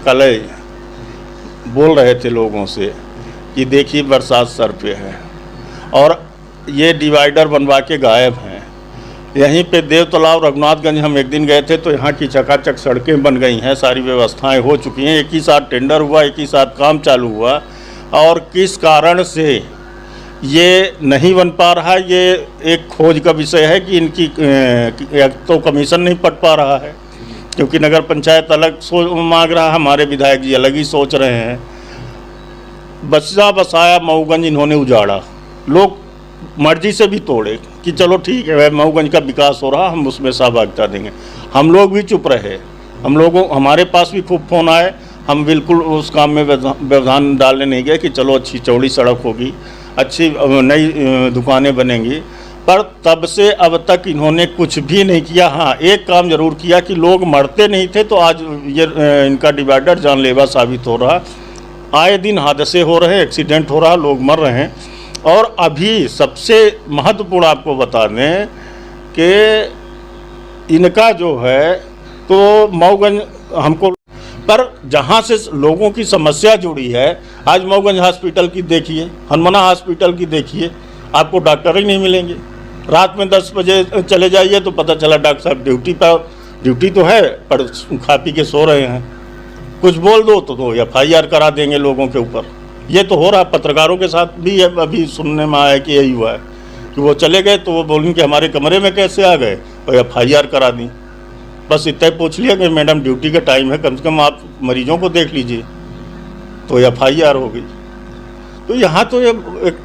कल बोल रहे थे लोगों से कि देखिए बरसात सर पे है और ये डिवाइडर बनवा के गायब हैं। यहीं पे देव तालाब रघुनाथगंज हम एक दिन गए थे तो यहाँ की चकाचक सड़कें बन गई हैं, सारी व्यवस्थाएं हो चुकी हैं। एक ही साथ टेंडर हुआ, एक ही साथ काम चालू हुआ और किस कारण से ये नहीं बन पा रहा, ये एक खोज का विषय है कि इनकी तो कमीशन नहीं पट पा रहा है, क्योंकि नगर पंचायत अलग मांग रहा है, हमारे विधायक जी अलग ही सोच रहे हैं। बसा बसाया मऊगंज इन्होंने उजाड़ा, लोग मर्जी से भी तोड़े कि चलो ठीक है मऊगंज का विकास हो रहा, हम उसमें सहभागिता देंगे। हम लोग भी चुप रहे, हमारे पास भी खूब फ़ोन आए, हम बिल्कुल उस काम में व्यवधान डालने नहीं गए कि चलो अच्छी चौड़ी सड़क होगी, अच्छी नई दुकानें बनेंगी, पर तब से अब तक इन्होंने कुछ भी नहीं किया। हाँ, एक काम जरूर किया कि लोग मरते नहीं थे तो आज ये इनका डिवाइडर जानलेवा साबित हो रहा। आए दिन हादसे हो रहे हैं, एक्सीडेंट हो रहा, लोग मर रहे हैं। और अभी सबसे महत्वपूर्ण आपको बता दें कि इनका जो है तो मऊगंज हमको, पर जहाँ से लोगों की समस्या जुड़ी है, आज मऊगंज हॉस्पिटल की देखिए, हनुमाना हॉस्पिटल की देखिए, आपको डॉक्टर ही नहीं मिलेंगे। रात में 10 बजे चले जाइए तो पता चला डॉक्टर साहब ड्यूटी तो है पर खा पी के सो रहे हैं। कुछ बोल दो तो FIR करा देंगे लोगों के ऊपर। ये तो हो रहा है, पत्रकारों के साथ भी है, अभी सुनने में आया कि यही हुआ है कि वो चले गए तो वो बोलें कि हमारे कमरे में कैसे आ गए और FIR करा दी। बस इतना पूछ लिया कि मैडम ड्यूटी का टाइम है, कम से कम आप मरीजों को देख लीजिए, तो FIR हो गई। तो यहाँ तो ये एक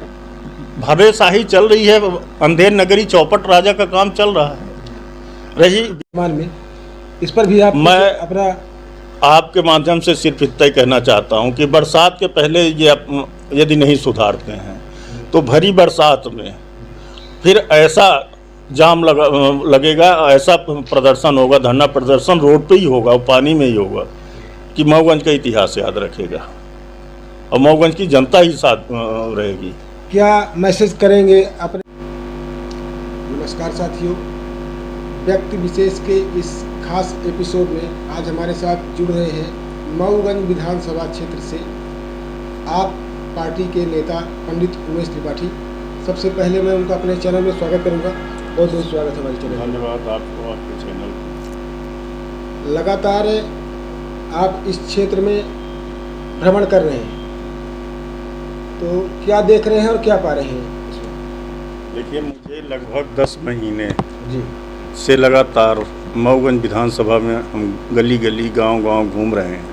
भरेशाही चल रही है, अंधेर नगरी चौपट राजा का काम चल रहा है। रही मान में इस पर भी मैं अपना आपके माध्यम से सिर्फ इतना ही कहना चाहता हूं कि बरसात के पहले ये यदि नहीं सुधारते हैं तो भरी बरसात में फिर ऐसा जाम लगेगा, ऐसा प्रदर्शन होगा, धरना प्रदर्शन रोड पे ही होगा, पानी में ही होगा कि मऊगंज का इतिहास याद रखेगा और मऊगंज की जनता ही साथ रहेगी। क्या मैसेज करेंगे अपने? नमस्कार साथियों, व्यक्ति विशेष के इस खास एपिसोड में आज हमारे साथ जुड़ रहे हैं मऊगंज विधानसभा क्षेत्र से आप पार्टी के नेता पंडित उमेश त्रिपाठी। सबसे पहले मैं उनका अपने चैनल में स्वागत करूंगा। बहुत बहुत स्वागत है हमारे चैनल। धन्यवाद आपको, आपके चैनल। लगातार आप इस क्षेत्र में भ्रमण कर रहे हैं, तो क्या देख रहे हैं और क्या पा रहे हैं? देखिए, मुझे लगभग 10 महीने से लगातार मऊगंज विधानसभा में हम गली गली गांव-गांव घूम रहे हैं।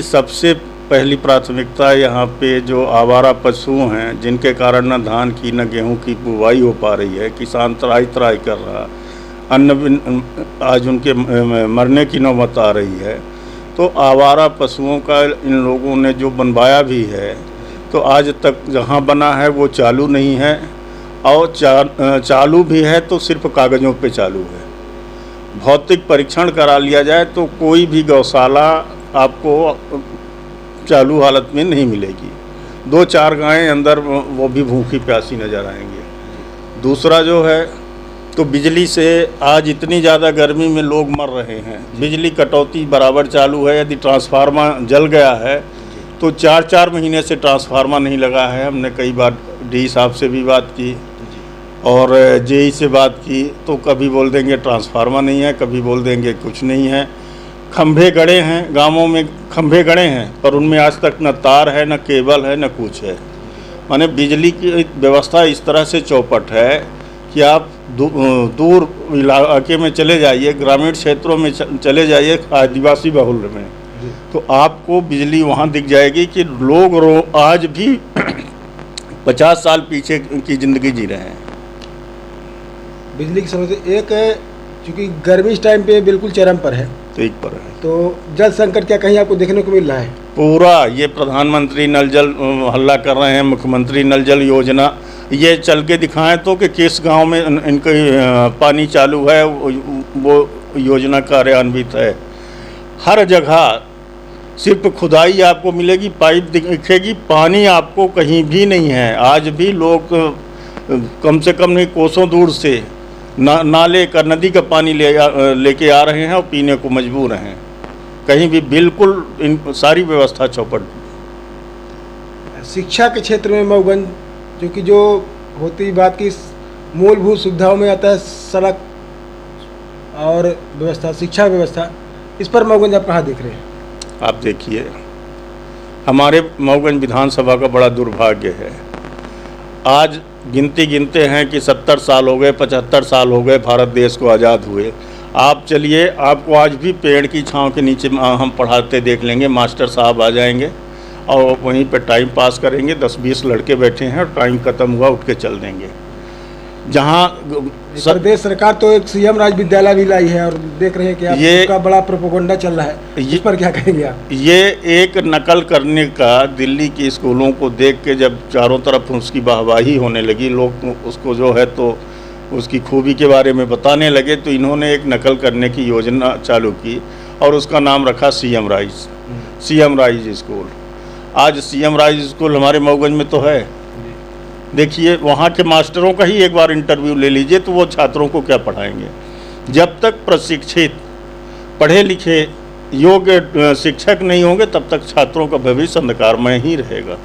सबसे पहली प्राथमिकता यहाँ पे जो आवारा पशु हैं, जिनके कारण न धान की न गेहूं की बुवाई हो पा रही है, किसान त्राही कर रहा, आज उनके मरने की नौबत आ रही है। तो आवारा पशुओं का इन लोगों ने जो बनवाया भी है, तो आज तक जहाँ बना है वो चालू नहीं है, और चालू भी है तो सिर्फ कागज़ों पे चालू है। भौतिक परीक्षण करा लिया जाए तो कोई भी गौशाला आपको चालू हालत में नहीं मिलेगी। 2-4 गायें अंदर वो भी भूखी प्यासी नज़र आएंगी। दूसरा जो है तो बिजली से आज इतनी ज़्यादा गर्मी में लोग मर रहे हैं, बिजली कटौती बराबर चालू है। यदि ट्रांसफार्मर जल गया है तो 4-4 महीने से ट्रांसफार्मर नहीं लगा है। हमने कई बार डी साहब से भी बात की और JE से बात की, तो कभी बोल देंगे ट्रांसफार्मर नहीं है, कभी बोल देंगे कुछ नहीं है। खंभे गड़े हैं, गांवों में खंभे गड़े हैं, पर उनमें आज तक न तार है, न केबल है, न कुछ है। माने बिजली की व्यवस्था इस तरह से चौपट है कि आप दूर इलाके में चले जाइए, ग्रामीण क्षेत्रों में चले जाइए, आदिवासी बहुल में, तो आपको बिजली वहाँ दिख जाएगी कि लोग आज भी 50 साल पीछे की ज़िंदगी जी रहे हैं। बिजली की समस्या एक है, क्योंकि गर्मी इस टाइम पे बिल्कुल चरम पर है, ठीक पर है। तो जल संकट क्या कहीं आपको देखने को मिल रहा है? पूरा ये प्रधानमंत्री नल जल हल्ला कर रहे हैं, मुख्यमंत्री नल जल योजना, ये चल के दिखाएं तो कि किस गांव में इनके पानी चालू है, वो योजना कार्यान्वित है। हर जगह सिर्फ खुदाई आपको मिलेगी, पाइप दिखेगी, पानी आपको कहीं भी नहीं है। आज भी लोग कम से कम नहीं कोसों दूर से नाले का, नदी का पानी लेके आ रहे हैं और पीने को मजबूर हैं। कहीं भी बिल्कुल इन सारी व्यवस्था चौपट। शिक्षा के क्षेत्र में मऊगंज जो होती बात की मूलभूत सुविधाओं में आता है, सड़क और व्यवस्था, शिक्षा व्यवस्था, इस पर मऊगंज आप कहाँ देख रहे हैं? आप देखिए, हमारे मऊगंज विधानसभा का बड़ा दुर्भाग्य है। आज गिनते हैं कि 70 साल हो गए, 75 साल हो गए भारत देश को आज़ाद हुए। आप चलिए, आपको आज भी पेड़ की छांव के नीचे हम पढ़ाते देख लेंगे, मास्टर साहब आ जाएंगे और वहीं पे टाइम पास करेंगे। 10-20 लड़के बैठे हैं और टाइम खत्म हुआ उठ के चल देंगे। जहाँ प्रदेश सरकार तो एक सीएम राज विद्यालय भी लाई है और देख रहे हैं कि आप उसका बड़ा प्रोपेगेंडा चल रहा है, इस पर क्या कहेंगे आप? ये एक नकल करने का, दिल्ली की स्कूलों को देख के जब चारों तरफ उसकी वाहवाही होने लगी, लोग उसको जो है तो उसकी खूबी के बारे में बताने लगे, तो इन्होंने एक नकल करने की योजना चालू की और उसका नाम रखा सीएम राइज स्कूल। आज सीएम राइज स्कूल हमारे मऊगंज में तो है। देखिए, वहाँ के मास्टरों का ही एक बार इंटरव्यू ले लीजिए तो वो छात्रों को क्या पढ़ाएंगे। जब तक प्रशिक्षित, पढ़े लिखे, योग्य शिक्षक नहीं होंगे तब तक छात्रों का भविष्य अंधकारमय ही रहेगा।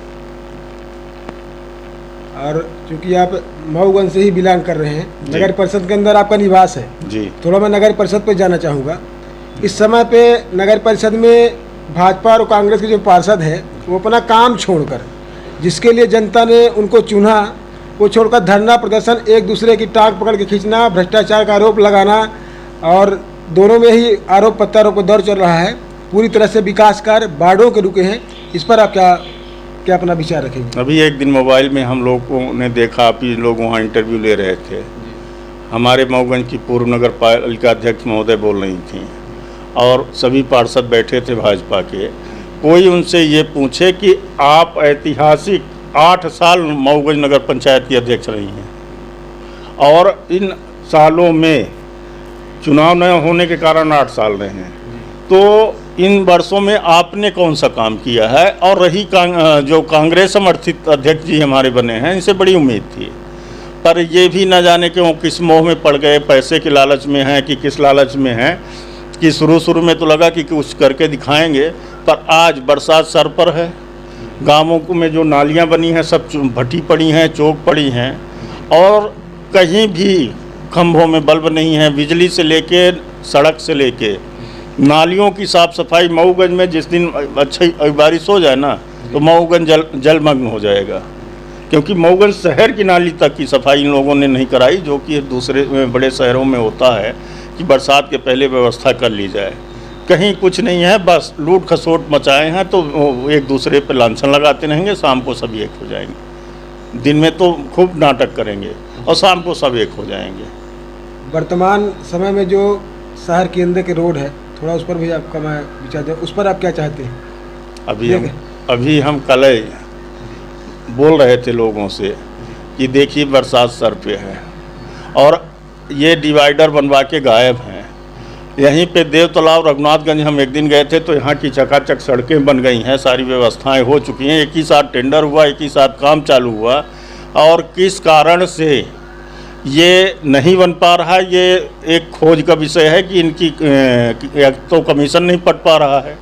और चूंकि आप मऊगंज से ही बिलोंग कर रहे हैं, नगर परिषद के अंदर आपका निवास है जी, थोड़ा मैं नगर परिषद पर जाना चाहूँगा। इस समय पे नगर परिषद में भाजपा और कांग्रेस के जो पार्षद हैं वो अपना काम छोड़कर, जिसके लिए जनता ने उनको चुना, वो छोड़कर धरना प्रदर्शन, एक दूसरे की टांग पकड़ के खींचना, भ्रष्टाचार का आरोप लगाना, और दोनों में ही आरोप प्रत्यारोप का दौर चल रहा है। पूरी तरह से विकास कार्य बाढ़ों के रुके हैं। इस पर आप क्या अपना विचार रखेंगे? अभी एक दिन मोबाइल में हम लोगों ने देखा, आप ही लोग वहाँ इंटरव्यू ले रहे थे। हमारे मऊगंज की पूर्व नगर पालिका अध्यक्ष महोदय बोल रही थी और सभी पार्षद बैठे थे भाजपा के। कोई उनसे ये पूछे कि आप ऐतिहासिक 8 साल मऊगंज नगर पंचायत की अध्यक्ष रही हैं और इन सालों में चुनाव न होने के कारण 8 साल रहे हैं, तो इन वर्षों में आपने कौन सा काम किया है? और रही जो कांग्रेस समर्थित अध्यक्ष जी हमारे बने हैं, इनसे बड़ी उम्मीद थी, पर ये भी न जाने कि वो किस मोह में पड़ गए, पैसे के लालच में हैं कि किस लालच में हैं, कि शुरू में तो लगा कि कुछ करके दिखाएंगे, पर आज बरसात सर पर है। गाँवों में जो नालियाँ बनी हैं सब भटी पड़ी हैं, चौक पड़ी हैं, और कहीं भी खंभों में बल्ब नहीं है। बिजली से लेके, सड़क से लेके, नालियों की साफ़ सफाई मऊगंज में जिस दिन अच्छी बारिश हो जाए ना तो मऊगंज जलमग्न हो जाएगा, क्योंकि मऊगंज शहर की नाली तक की सफाई इन लोगों ने नहीं कराई, जो कि दूसरे बड़े शहरों में होता है कि बरसात के पहले व्यवस्था कर ली जाए। कहीं कुछ नहीं है, बस लूट खसोट मचाए हैं, तो एक दूसरे पर लांछन लगाते रहेंगे, शाम को सब एक हो जाएंगे। दिन में तो खूब नाटक करेंगे और शाम को सब एक हो जाएंगे। वर्तमान समय में जो शहर के अंदर के रोड है, थोड़ा उस पर भी आपका मैं विचार दें, उस पर आप क्या चाहते हैं? अभी हम कल बोल रहे थे लोगों से कि देखिए बरसात सर पे है और ये डिवाइडर बनवा के गायब हैं। यहीं पे देव तालाब रघुनाथगंज हम एक दिन गए थे तो यहाँ की चकाचक सड़कें बन गई हैं, सारी व्यवस्थाएं हो चुकी हैं, एक ही साथ टेंडर हुआ, एक ही साथ काम चालू हुआ, और किस कारण से ये नहीं बन पा रहा, ये एक खोज का विषय है कि इनकी तो कमीशन नहीं पट पा रहा है,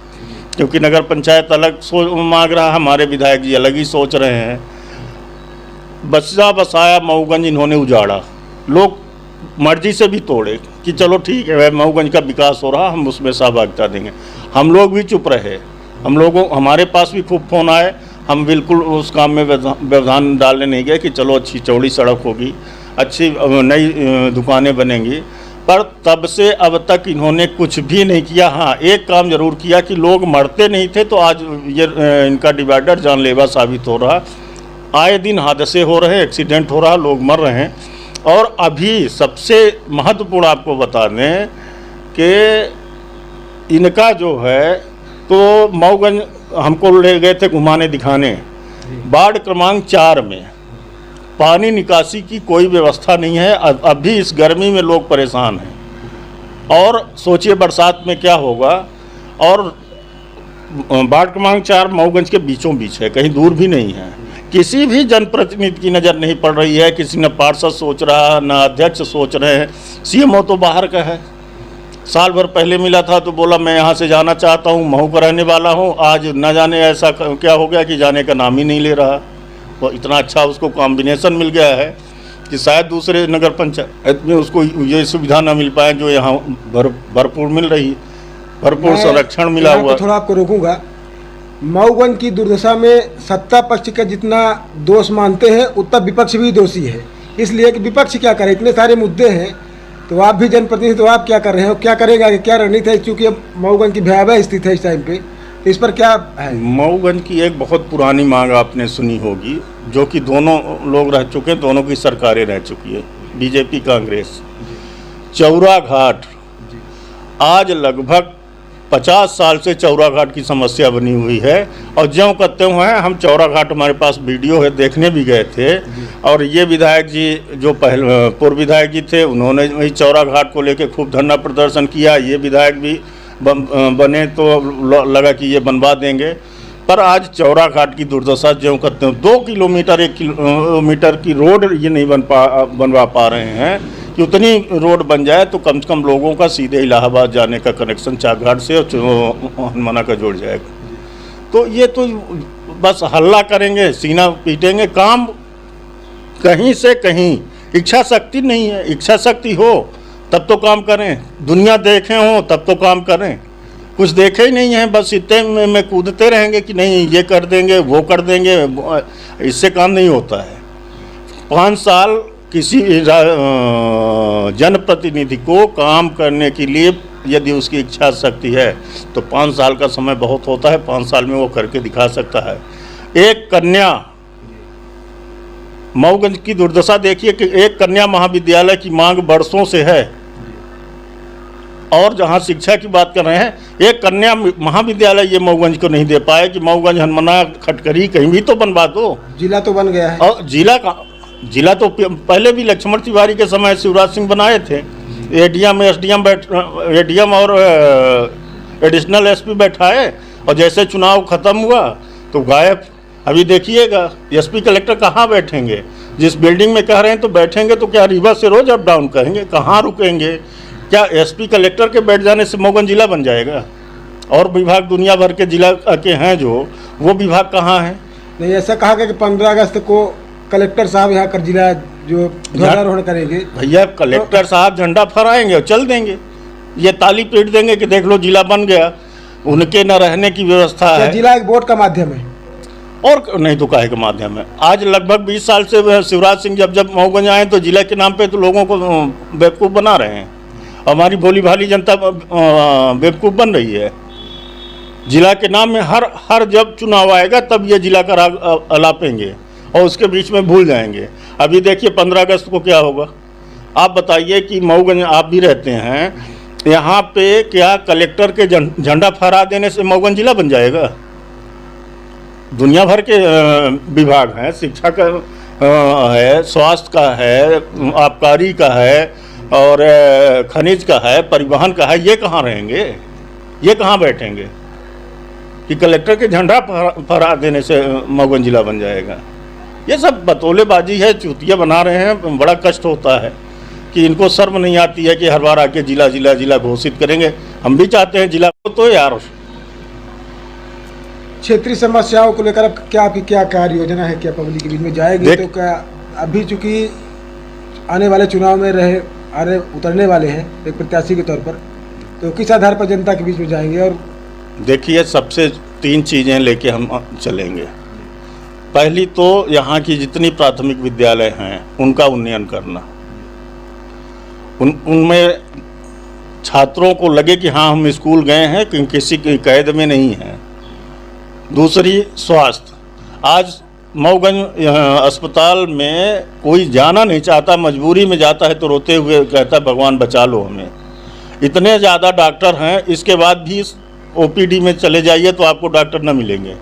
क्योंकि नगर पंचायत अलग सोच मांग रहा है, हमारे विधायक जी अलग ही सोच रहे हैं। बसा बसाया मऊगंज इन्होंने उजाड़ा, लोग मर्जी से भी तोड़े कि चलो ठीक है मऊगंज का विकास हो रहा, हम उसमें सहभागिता देंगे। हम लोग भी चुप रहे, हमारे पास भी खूब फ़ोन आए, हम बिल्कुल उस काम में व्यवधान डालने नहीं गए कि चलो अच्छी चौड़ी सड़क होगी, अच्छी नई दुकानें बनेंगी, पर तब से अब तक इन्होंने कुछ भी नहीं किया। हाँ, एक काम जरूर किया कि लोग मरते नहीं थे, तो आज ये इनका डिवाइडर जानलेवा साबित हो रहा। आए दिन हादसे हो रहे, एक्सीडेंट हो रहा, लोग मर रहे हैं। और अभी सबसे महत्वपूर्ण आपको बता दें कि इनका जो है तो मऊगंज हमको ले गए थे घुमाने दिखाने, वार्ड क्रमांक 4 में पानी निकासी की कोई व्यवस्था नहीं है। अभी इस गर्मी में लोग परेशान हैं और सोचिए बरसात में क्या होगा। और वार्ड क्रमांक 4 मऊगंज के बीचों बीच है, कहीं दूर भी नहीं है। किसी भी जनप्रतिनिधि की नज़र नहीं पड़ रही है, किसी न पार्षद सोच रहा, न अध्यक्ष सोच रहे हैं। सीएमओ तो बाहर का है, साल भर पहले मिला था तो बोला मैं यहाँ से जाना चाहता हूँ, महू का रहने वाला हूँ। आज न जाने ऐसा क्या हो गया कि जाने का नाम ही नहीं ले रहा। वो इतना अच्छा उसको कॉम्बिनेशन मिल गया है कि शायद दूसरे नगर पंचायत में उसको ये सुविधा ना मिल पाए जो यहाँ भरपूर मिल रही, भरपूर संरक्षण मिला हुआ। थोड़ा आपको रोकूंगा। मऊगंज की दुर्दशा में सत्ता पक्ष का जितना दोष मानते हैं उतना विपक्ष भी दोषी है, इसलिए कि विपक्ष क्या करे, इतने सारे मुद्दे हैं। तो आप भी जनप्रतिनिधि, तो आप क्या कर रहे हो, क्या करेगा, क्या रणनीति है? क्योंकि अब मऊगंज की भयावह स्थिति है इस टाइम पे, तो इस पर क्या है? मऊगंज की एक बहुत पुरानी मांग आपने सुनी होगी, जो कि दोनों लोग रह चुके हैं, दोनों की सरकारें रह चुकी है, बीजेपी कांग्रेस। चौरा घाट आज लगभग 50 साल से चौरा घाट की समस्या बनी हुई है। और ज्यों करते हुए हैं हम चौरा घाट, हमारे पास वीडियो है, देखने भी गए थे। और ये विधायक जी जो पूर्व विधायक जी थे, उन्होंने वही चौरा घाट को लेकर खूब धरना प्रदर्शन किया। ये विधायक भी बने तो लगा कि ये बनवा देंगे, पर आज चौरा घाट की दुर्दशा ज्यों करते हैं। 2 किलोमीटर 1 किलोमीटर की रोड ये नहीं बनवा पा रहे हैं कि उतनी रोड बन जाए तो कम से कम लोगों का सीधे इलाहाबाद जाने का कनेक्शन चाकघाट से और हनुमाना का जुड़ जाएगा। तो ये तो बस हल्ला करेंगे, सीना पीटेंगे, काम कहीं से कहीं। इच्छा शक्ति नहीं है, इच्छा शक्ति हो तब तो काम करें, दुनिया देखे हो तब तो काम करें। कुछ देखे ही नहीं है, बस इतने में कूदते रहेंगे कि नहीं ये कर देंगे वो कर देंगे, इससे काम नहीं होता है। 5 साल किसी जनप्रतिनिधि को काम करने के लिए यदि उसकी इच्छा शक्ति है तो 5 साल का समय बहुत होता है, 5 साल में वो करके दिखा सकता है। एक कन्या, मऊगंज की दुर्दशा देखिए कि एक कन्या महाविद्यालय की मांग वर्षों से है। और जहाँ शिक्षा की बात कर रहे हैं, एक कन्या महाविद्यालय ये मऊगंज को नहीं दे पाए कि मऊगंज हनुमाना खटकरी कहीं भी तो बनवा दो। जिला तो बन गया है। और जिला तो पहले भी लक्ष्मण तिवारी के समय शिवराज सिंह बनाए थे। एडीएम एडीएम और एडिशनल एसपी बैठाए और जैसे चुनाव खत्म हुआ तो गायब। अभी देखिएगा एसपी कलेक्टर कहाँ बैठेंगे, जिस बिल्डिंग में कह रहे हैं तो बैठेंगे तो क्या रीवा से रोज अप डाउन करेंगे, कहाँ रुकेंगे? क्या एसपी कलेक्टर के बैठ जाने से मऊगंज जिला बन जाएगा? और विभाग दुनिया भर के जिला के हैं जो, वो विभाग कहाँ हैं? नहीं, ऐसा कहा गया कि 15 अगस्त को कलेक्टर साहब यहाँ कर जिला जो ध्वजारोहण करेंगे। भैया कलेक्टर साहब झंडा फहराएंगे और चल देंगे, ये ताली पीट देंगे कि देख लो जिला बन गया। उनके न रहने की व्यवस्था है। जिला एक वोट का माध्यम है और नहीं तो काहे के माध्यम है। आज लगभग 20 साल से शिवराज सिंह जब मऊगंज आए तो जिला के नाम पे तो लोगों को बेवकूफ़ बना रहे हैं। हमारी भोली भाली जनता बेवकूफ़ बन रही है। जिला के नाम में हर जब चुनाव आएगा तब ये जिला का राग अलापेंगे और उसके बीच में भूल जाएंगे। अभी देखिए 15 अगस्त को क्या होगा। आप बताइए कि मऊगंज आप भी रहते हैं, यहाँ पे क्या कलेक्टर के झंडा फहरा देने से मऊगंज जिला बन जाएगा? दुनिया भर के विभाग हैं, शिक्षा का है, स्वास्थ्य का है, आबकारी का है और खनिज का है, परिवहन का है। ये कहाँ रहेंगे, ये कहाँ बैठेंगे कि कलेक्टर के झंडा फहरा देने से मऊगंज जिला बन जाएगा? ये सब बतौलेबाजी है, चूतिया बना रहे हैं। बड़ा कष्ट होता है कि इनको शर्म नहीं आती है कि हर बार आके जिला जिला जिला घोषित करेंगे। हम भी चाहते हैं जिला को, तो यार क्षेत्रीय समस्याओं को लेकर अब क्या कार्य योजना है? क्या पब्लिक के बीच में जाएगी? तो क्या अभी चूंकि आने वाले चुनाव में उतरने वाले हैं एक प्रत्याशी के तौर पर, तो किस आधार पर जनता के बीच में जाएंगे? और देखिए, सबसे 3 चीज़ें लेके हम चलेंगे। पहली तो यहाँ की जितनी प्राथमिक विद्यालय हैं उनका उन्नयन करना, उनमें छात्रों को लगे कि हाँ हम स्कूल गए हैं, किसी की कैद में नहीं है। दूसरी, स्वास्थ्य। आज मऊगंज अस्पताल में कोई जाना नहीं चाहता, मजबूरी में जाता है तो रोते हुए कहता है भगवान बचा लो हमें। इतने ज़्यादा डॉक्टर हैं, इसके बाद भी ओपीडी में चले जाइए तो आपको डॉक्टर न मिलेंगे।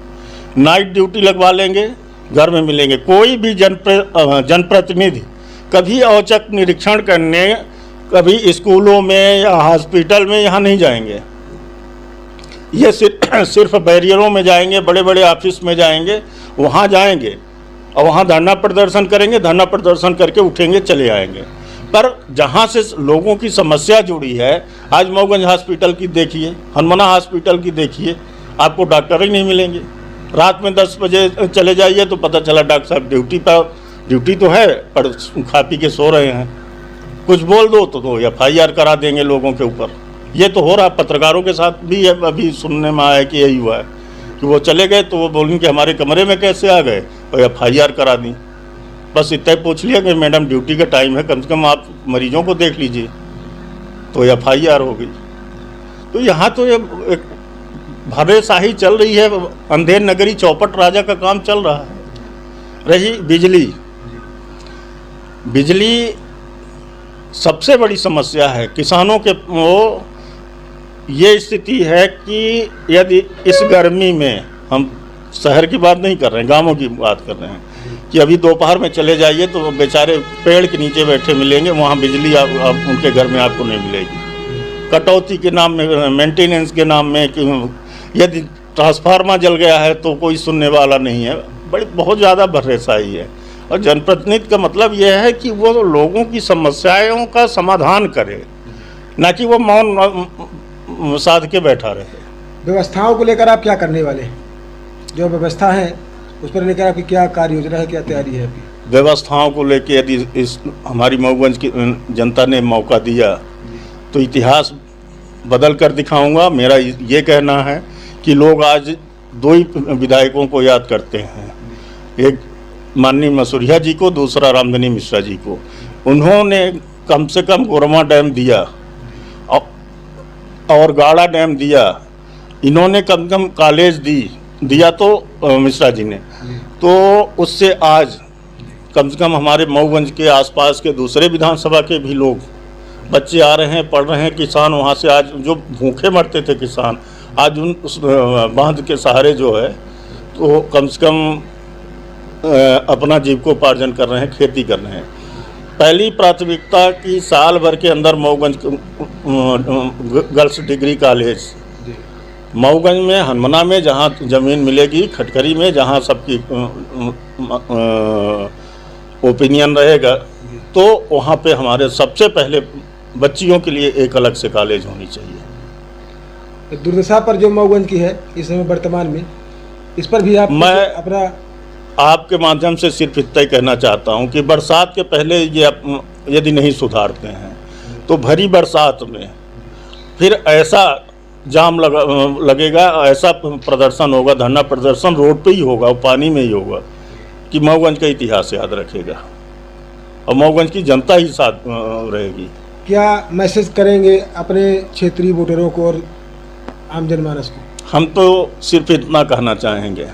नाइट ड्यूटी लगवा लेंगे, घर में मिलेंगे। कोई भी जनप्रतिनिधि कभी औचक निरीक्षण करने, कभी स्कूलों में या हॉस्पिटल में यहाँ नहीं जाएंगे। ये सिर्फ बैरियरों में जाएंगे, बड़े बड़े ऑफिस में जाएंगे, वहाँ जाएंगे और वहाँ धरना प्रदर्शन करेंगे, धरना प्रदर्शन करके उठेंगे चले आएंगे। पर जहाँ से लोगों की समस्या जुड़ी है, आज मऊगंज हॉस्पिटल की देखिए, हनुमाना हॉस्पिटल की देखिए, आपको डॉक्टर ही नहीं मिलेंगे। रात में 10 बजे चले जाइए तो पता चला डॉक्टर साहब ड्यूटी तो है पर खा पी के सो रहे हैं। कुछ बोल दो तो FIR करा देंगे लोगों के ऊपर। ये तो हो रहा, पत्रकारों के साथ भी है, अभी सुनने में आया कि यही हुआ है कि वो चले गए तो वो बोलें कि हमारे कमरे में कैसे आ गए और FIR करा दी। बस इतना ही पूछ लिया कि मैडम ड्यूटी का टाइम है, कम से कम आप मरीजों को देख लीजिए, तो FIR हो गई। तो यहाँ तो ये एक भरेशाही चल रही है, अंधेर नगरी चौपट राजा का काम चल रहा है। रही बिजली सबसे बड़ी समस्या है किसानों के। वो ये स्थिति है कि यदि इस गर्मी में, हम शहर की बात नहीं कर रहे हैं, गांवों की बात कर रहे हैं, कि अभी दोपहर में चले जाइए तो बेचारे पेड़ के नीचे बैठे मिलेंगे, वहाँ बिजली आप उनके घर में आपको नहीं मिलेगी। कटौती के नाम में, मेंटेनेंस के नाम में, कि यदि ट्रांसफार्मर जल गया है तो कोई सुनने वाला नहीं है। बहुत ज़्यादा भरेसाई है। और जनप्रतिनिधि का मतलब यह है कि वो लोगों की समस्याओं का समाधान करे, ना कि वो मौन साध के बैठा रहे। व्यवस्थाओं को लेकर आप क्या करने वाले हैं? जो व्यवस्था है उस पर लेकर आपकी क्या कार्य योजना है, क्या तैयारी है आपकी? व्यवस्थाओं को लेकर यदि इस हमारी मऊगंज की जनता ने मौका दिया तो इतिहास बदल कर दिखाऊंगा। मेरा ये कहना है कि लोग आज 2 ही विधायकों को याद करते हैं, एक माननीय मसूरिया जी को, दूसरा रामधनी मिश्रा जी को। उन्होंने कम से कम गोरमा डैम दिया और गाड़ा डैम दिया, इन्होंने कम से कम कॉलेज दिया तो मिश्रा जी ने। तो उससे आज कम से कम हमारे मऊगंज के आसपास के दूसरे विधानसभा के भी लोग, बच्चे आ रहे हैं, पढ़ रहे हैं, किसान वहाँ से आज जो भूखे मरते थे किसान, आज उस बांध के सहारे जो है तो कम से कम अपना जीविकोपार्जन कर रहे हैं, खेती कर रहे हैं। पहली प्राथमिकता की साल भर के अंदर Mauganj girls degree college, Mauganj में, हनुमाना में जहाँ ज़मीन मिलेगी, खटकरी में जहाँ सबकी ओपिनियन रहेगा, तो वहाँ पे हमारे सबसे पहले बच्चियों के लिए एक अलग से कॉलेज होनी चाहिए। दुर्दशा पर जो मऊगंज की है इस समय वर्तमान में, इस पर भी आप मैं अपना आपके माध्यम से सिर्फ इतना ही कहना चाहता हूँ कि बरसात के पहले ये यदि नहीं सुधारते हैं तो भरी बरसात में फिर ऐसा जाम लगेगा, ऐसा प्रदर्शन होगा, धरना प्रदर्शन रोड पे ही होगा, पानी में ही होगा, कि मऊगंज का इतिहास याद रखेगा और मऊगंज की जनता ही साथ रहेगी। क्या मैसेज करेंगे अपने क्षेत्रीय वोटरों को और आम जनमानस को? हम तो सिर्फ इतना कहना चाहेंगे,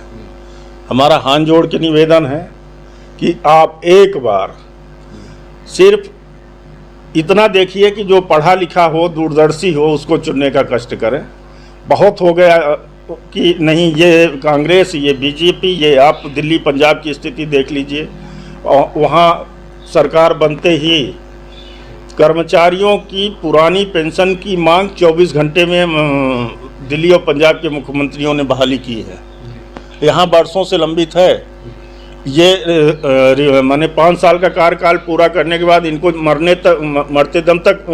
हमारा हाथ जोड़ के निवेदन है कि आप एक बार सिर्फ इतना देखिए कि जो पढ़ा लिखा हो, दूरदर्शी हो, उसको चुनने का कष्ट करें। बहुत हो गया कि नहीं ये कांग्रेस, ये बीजेपी, ये आप दिल्ली पंजाब की स्थिति देख लीजिए, वहाँ सरकार बनते ही कर्मचारियों की पुरानी पेंशन की मांग 24 घंटे में दिल्ली और पंजाब के मुख्यमंत्रियों ने बहाली की है। यहाँ बरसों से लंबित है। ये माने 5 साल का कार्यकाल पूरा करने के बाद इनको मरते दम तक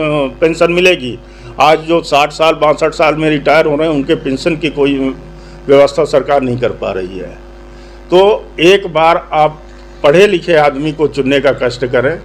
पेंशन मिलेगी। आज जो 60 साल 62 साल में रिटायर हो रहे हैं उनके पेंशन की कोई व्यवस्था सरकार नहीं कर पा रही है। तो एक बार आप पढ़े लिखे आदमी को चुनने का कष्ट करें।